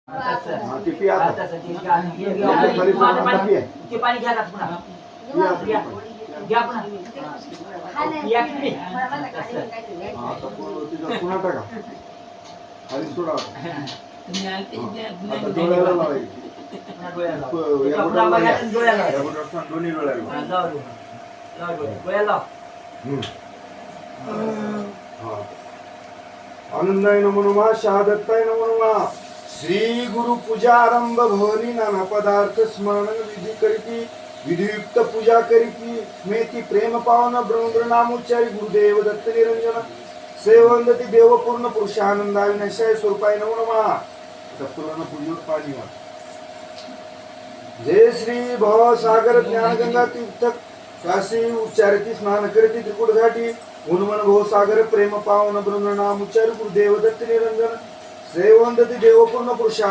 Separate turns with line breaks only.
ती पिया आता.
ते पाणी घ्या का पुन्हा घ्या घ्या पुन्हा या की
आता तिचा पुन्हा टाका खाली सोडा. आता डोळ्याला लावायची. या बोटाला दोन्ही डोळ्याला. आनंदाय नमो नमः शहादत्ताय नमो नमः. श्री गुरु पूजा आरंभ भवनी नाना पदार्थ स्मरण विधी करीती विधियुक्त पूजा करीती स्मेती प्रेम पावन ब्रह्म नाम उच्चारी गुरुदेव दत्त निरंजन सेवंदती देव पूर्ण पुरुषानंदा विनाशाय स्वरूपाय नमो नमः. आता पूर्ण पूजेवर पाणी वाट. जय श्री भव सागर ज्ञान गंगा तीर्थ काशी उच्चारिती स्नान करीती त्रिकुट घाटी उन्मन भव सागर प्रेम पावन ब्रह्म नाम उच्चारी गुरुदेव दत्त निरंजन सेवंदती देव पूर्ण पुरुषा